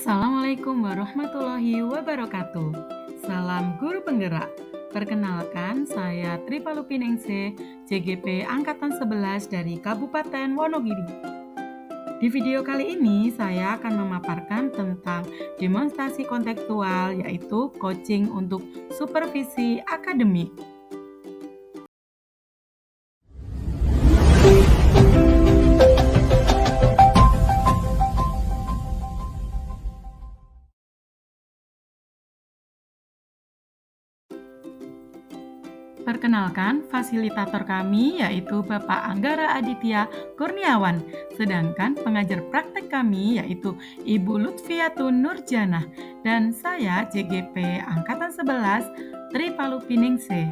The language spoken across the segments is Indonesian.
Assalamualaikum warahmatullahi wabarakatuh. Salam guru penggerak. Perkenalkan, saya Tripalupiningsih, JGP Angkatan 11 dari Kabupaten Wonogiri. Di video kali ini, saya akan memaparkan tentang demonstrasi kontekstual, yaitu coaching untuk supervisi akademik. Perkenalkan, fasilitator kami yaitu Bapak Anggara Aditya Kurniawan, sedangkan pengajar praktek kami yaitu Ibu Lutfiatun Nurjanah, dan saya JGP Angkatan 11 Tripalupiningsih.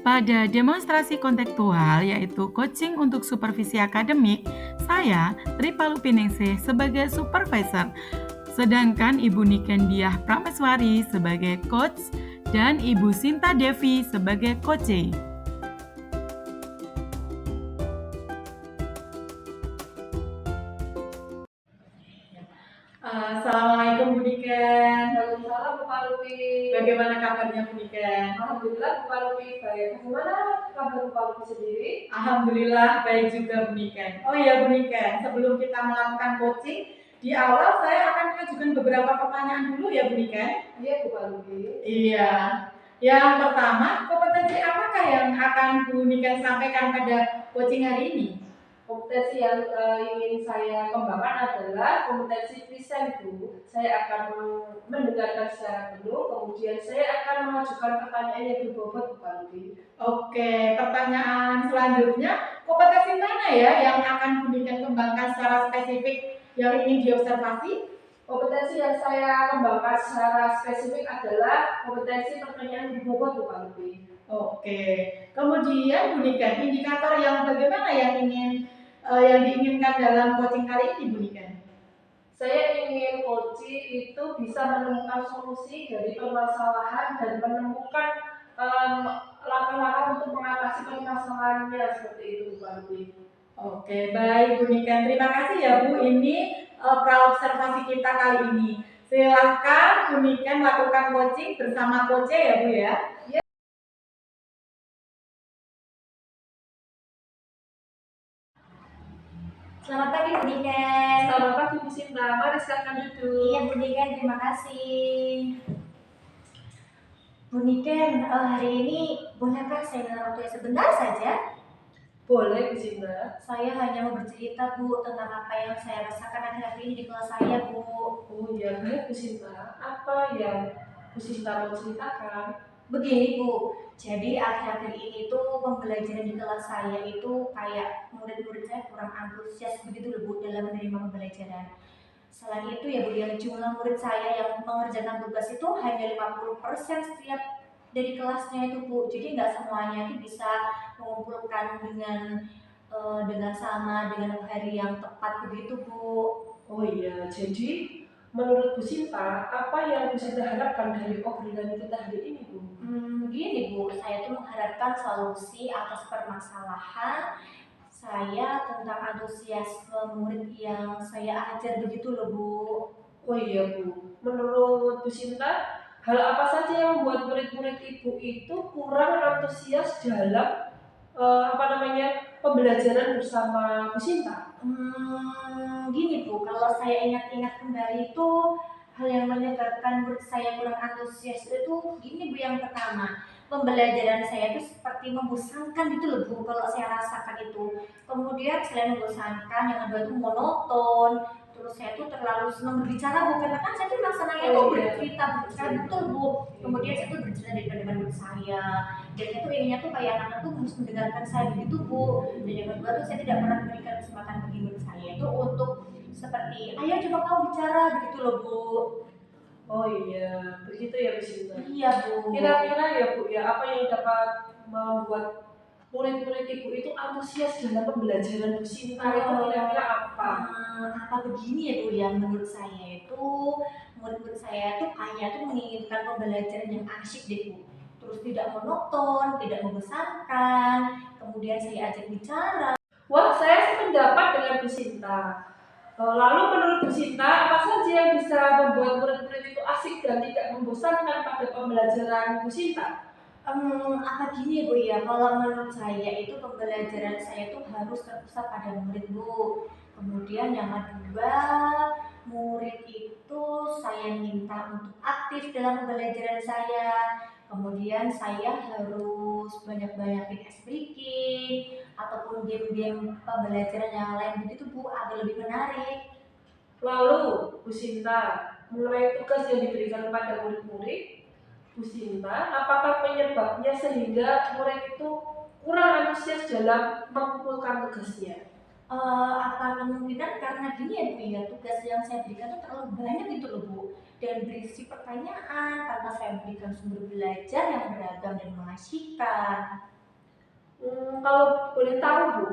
Pada demonstrasi kontekstual yaitu coaching untuk supervisi akademik, saya Tripalupiningsih sebagai supervisor, sedangkan Ibu Niken Diah Prameswari sebagai coach dan Ibu Sinta Devi sebagai coach. Assalamualaikum Bu Niken. Waalaikumsalam Bu Palupi. Bagaimana kabarnya Bu Niken? Alhamdulillah Bu Palupi baik. Bagaimana kabar Bu Palupi sendiri? Alhamdulillah baik juga Bu Niken. Oh iya Bu Niken, sebelum kita melakukan coaching, di awal saya akan mengajukan beberapa pertanyaan dulu ya Bu Niken. Iya Bu Palupi. Iya. Yang pertama, kompetensi apakah yang akan Bu Niken sampaikan pada coaching hari ini? Kompetensi yang ingin saya kembangkan adalah kompetensi present Bu. Saya akan mendengarkan secara penuh, kemudian saya akan mengajukan pertanyaan yang berbobot Bu Palupi. Oke, pertanyaan selanjutnya, kompetensi mana ya yang akan Bu Niken kembangkan secara spesifik yang ingin diobservasi? Kompetensi yang saya kembangkan secara spesifik adalah kompetensi pertanyaan berbobot Bu Palupi. Oke, kemudian Bu Niken, indikator yang bagaimana yang diinginkan dalam coaching kali ini Bu Niken? Saya ingin coaching itu bisa menemukan solusi dari permasalahan dan menemukan langkah-langkah untuk mengatasi permasalahannya, seperti itu Bu Palupi. Oke, baik Bu Niken. Terima kasih ya Bu. Ini praobservasi kita kali ini. Silakan Bu Niken lakukan coaching bersama coach ya Bu ya. Selamat pagi Bu Niken. Selamat pagi Bu Sinta. Mari silakan duduk. Iya Bu Niken, terima kasih. Bu Niken, hari ini bolehkah saya dengan waktu sebentar saja? Boleh Bu Sinta. Saya hanya mau bercerita Bu tentang apa yang saya rasakan akhir-akhir ini di kelas saya Bu. Oh iya, baik Bu Sinta. Apa yang Bu Sinta mau ceritakan? Begini Bu, jadi akhir-akhir ini tuh pembelajaran di kelas saya itu kayak murid-murid saya kurang antusias begitu loh Bu dalam menerima pembelajaran. Selain itu ya Bu, yang jumlah murid saya yang mengerjakan tugas itu hanya 50% setiap dari kelasnya itu Bu. Jadi nggak semuanya itu bisa mengumpulkan dengan sama dengan hari yang tepat begitu Bu. Oh iya, jadi menurut Bu Sinta, apa yang Bu Sinta harapkan dari obrolan kita hari ini Bu? Begini Bu, saya tuh mengharapkan solusi atas permasalahan saya tentang antusiasme murid yang saya ajar begitu loh Bu. Oh iya Bu, menurut Bu Sinta, hal apa saja yang membuat murid-murid Ibu itu kurang antusias dalam pembelajaran bersama Bu Sinta? Gini Bu, kalau saya ingat-ingat kembali itu hal yang menyebabkan murid saya kurang antusias itu gini Bu, yang pertama, pembelajaran saya itu seperti membosankan gitu loh Bu, kalau saya rasakan itu. Kemudian selain membosankan, yang kedua itu monoton, terus saya tuh terlalu senang berbicara Bu, karena kan saya tuh rasanya itu bercerita betul Bu. Kemudian saya tuh bercerita di depan murid saya, dan saya tuh inginnya tuh kayak anak-anak tuh harus mendengarkan saya begitu Bu. Dan yang kedua tuh saya tidak pernah memberikan kesempatan bagi murid saya itu untuk seperti ayo coba kamu bicara begitu loh Bu. Oh iya, begitu ya Bu Sinta. Iya Bu. Kira-kira ya Bu ya, apa yang dapat membuat murid-murid Ibu itu antusias dalam pembelajaran Bu Sinta itu kira-kira apa? Apa begini ya Bu, yang menurut saya itu murid-murid saya tuh kayak tuh menginginkan pembelajaran yang asyik deh Bu, terus tidak monoton, tidak membosankan, kemudian saya ajak bicara. Wah, saya sependapat dengan Bu Sinta. Lalu menurut Bu Sinta, apa saja yang bisa membuat murid-murid itu asik dan tidak membosankan pada pembelajaran Bu Sinta? Apa gini Bu ya, kalau menurut saya itu pembelajaran saya itu harus terpusat pada murid Bu. Kemudian yang kedua, murid itu saya minta untuk aktif dalam pembelajaran saya. Kemudian saya harus banyak-banyakin ice breaking ataupun game-game pembelajaran yang lain begitu Bu, agar lebih menarik. Lalu Bu Sinta, mengenai tugas yang diberikan kepada murid-murid, Bu Sinta, apakah penyebabnya sehingga murid itu kurang antusias dalam mengumpulkan tugasnya? Apa kemungkinan karena gini ya Bu ya, tugas yang saya berikan tuh terlalu banyak gitu loh Bu, dan berisi pertanyaan tanpa saya berikan sumber belajar yang beragam dan mengasihkan. Kalau boleh tahu Bu,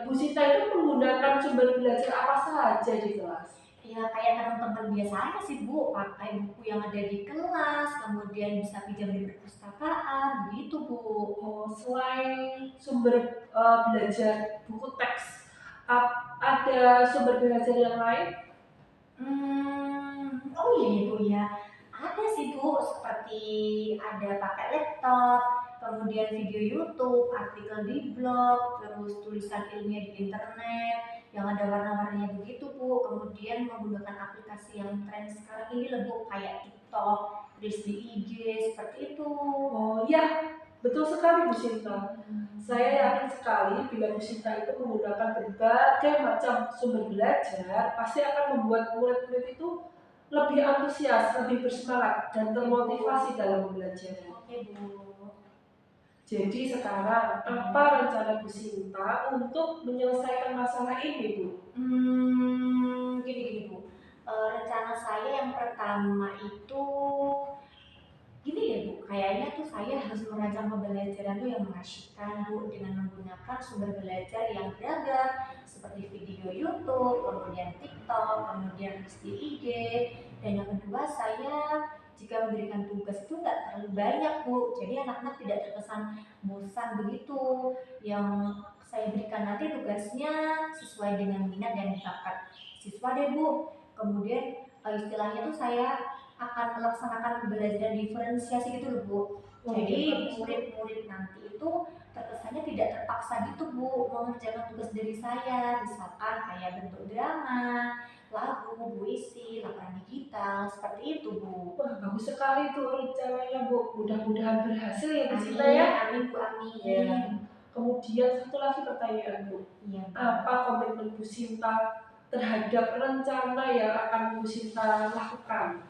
Bu Sinta itu menggunakan sumber belajar apa saja di kelas? Ya kayak teman-teman biasanya sih Bu, pakai buku yang ada di kelas, kemudian bisa pinjam di perpustakaan, begitu Bu. Selain sumber belajar buku teks, ada sumber belajar yang lain? Oh iya Bu ya, ada sih Bu, seperti ada pakai laptop, kemudian video YouTube, artikel di blog, terus tulisan ilmiah di internet, yang ada warna-warninya begitu Bu. Kemudian menggunakan aplikasi yang tren sekarang ini lah Bu, kayak TikTok, terus di IG, seperti itu. Oh iya, betul sekali Bu Sinta. Saya yakin sekali bila Bu Sinta itu menggunakan berbagai macam sumber belajar, pasti akan membuat murid-murid itu lebih antusias, lebih bersemangat, dan termotivasi dalam belajar. Oke Bu. Jadi sekarang, apa rencana Bu Sinta untuk menyelesaikan masalah ini Bu? Gini Bu, rencana saya yang pertama itu gini deh Bu, kayaknya tuh saya harus merancang pembelajaran tuh yang mengasyikkan Bu, dengan menggunakan sumber belajar yang beragam seperti video YouTube, kemudian TikTok, kemudian di IG. Dan yang kedua, saya jika memberikan tugas itu nggak terlalu banyak Bu, jadi anak-anak tidak terkesan bosan begitu. Yang saya berikan nanti tugasnya sesuai dengan minat dan bakat siswa deh Bu. Kemudian istilahnya tuh saya akan melaksanakan pembelajaran diferensiasi gitu loh Bu. Jadi murid-murid nanti itu terkesannya tidak terpaksa gitu Bu mengerjakan tugas dari saya, misalkan kayak bentuk drama, lagu, puisi, laporan digital, seperti itu Bu. Wah, bagus sekali tuh rencananya Bu. Mudah-mudahan berhasil ya Bu Amin, Sinta ya. amin Bu, amin. Ya. Kemudian satu lagi pertanyaan Bu. Iya Bu. Apa komitmen Bu Sinta terhadap rencana yang akan Bu Sinta lakukan?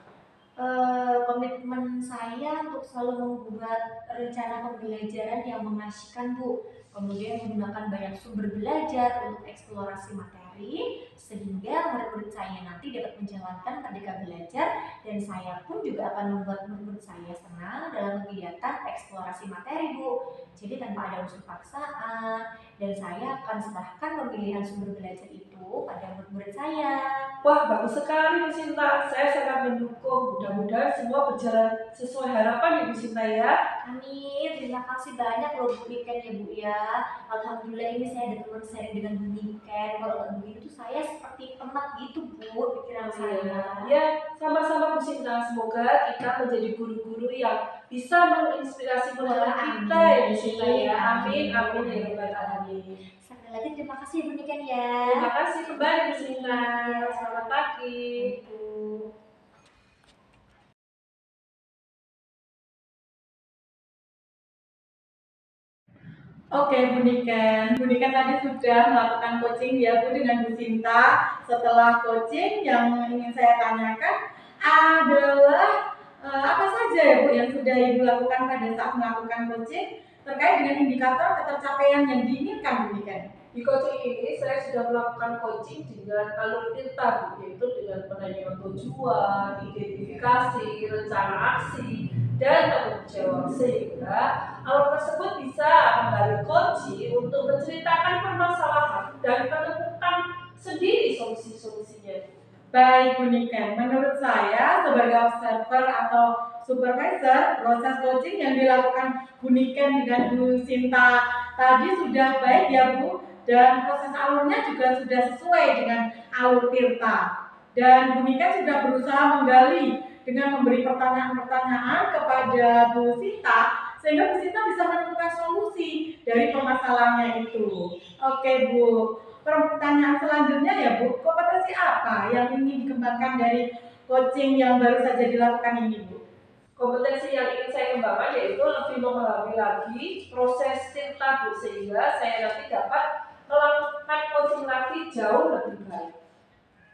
Komitmen saya untuk selalu membuat rencana pembelajaran yang mengasihkan Bu, kemudian menggunakan banyak sumber belajar untuk eksplorasi materi, sehingga murid-murid saya nanti dapat menjalankan merdeka belajar, dan saya pun juga akan membuat murid-murid saya senang dalam kegiatan eksplorasi materi Bu. Jadi tanpa ada unsur paksaan, dan saya akan serahkan pemilihan sumber belajar itu pada murid-murid saya. Wah, bagus sekali Bu Sinta. Saya sangat mendukung. Mudah-mudahan semua berjalan sesuai harapan ya Bu Sinta ya. Amin, terima kasih banyak loh Bu Niken ya Bu ya. Alhamdulillah ini saya ada teman sharing dengan Bu Niken. Kalau nggak begini tuh saya seperti penat gitu Bu pikiran saya. Ya, sama-sama Bu Sinta. Semoga kita menjadi guru-guru yang bisa menginspirasi murid kita ya Bu Sinta ya. Amin, amin ya Rabbal Alamin. Sekali lagi terima kasih Bu Niken ya. Terima kasih kembali Bu Sinta. Selamat pagi. Oke, Bu Niken tadi sudah melakukan coaching ya Bu dengan Bu Sinta. Setelah coaching, yang ingin saya tanyakan adalah apa saja ya Bu yang sudah Ibu lakukan pada saat melakukan coaching terkait dengan indikator ketercapaian yang diinginkan Bu Niken? Di coaching ini saya sudah melakukan coaching dengan alur tinta, yaitu dengan menanyakan tujuan, identifikasi, rencana aksi, dan tanggung jawab, sehingga alur tersebut bisa menggali kunci untuk menceritakan permasalahan dan menemukan sendiri solusi-solusinya. Baik Bu Niken, menurut saya sebagai observer atau supervisor, proses coaching yang dilakukan Bu Niken dengan Bu Sinta tadi sudah baik ya Bu, dan proses alurnya juga sudah sesuai dengan alur Tirta. Dan Bu Nika sudah berusaha menggali dengan memberi pertanyaan-pertanyaan kepada Bu Sinta, sehingga Bu Sinta bisa menemukan solusi dari permasalahannya itu. Oke Bu, pertanyaan selanjutnya ya Bu, kompetensi apa yang ingin dikembangkan dari coaching yang baru saja dilakukan ini Bu? Kompetensi yang ingin saya kembangkan yaitu lebih memahami lagi proses Tirta Bu, sehingga saya nanti dapat melakukan coaching lagi jauh lebih baik.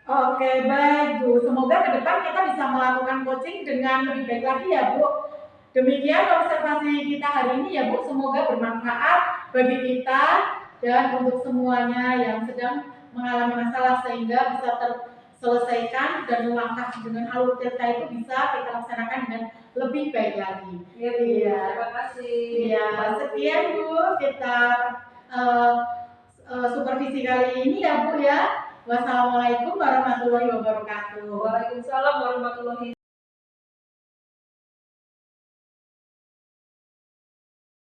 Oke, baik Bu. Semoga ke depan kita bisa melakukan coaching dengan lebih baik lagi ya Bu. Demikian observasi kita hari ini ya Bu. Semoga bermanfaat bagi kita dan untuk semuanya yang sedang mengalami masalah sehingga bisa terselesaikan dan langkah dengan alur Tirta itu bisa kita laksanakan dengan lebih baik lagi. Iya, terima kasih. Iya, sekian Bu kita supervisi kali ini ya Bu ya. Wassalamualaikum warahmatullahi wabarakatuh. Waalaikumsalam warahmatullahi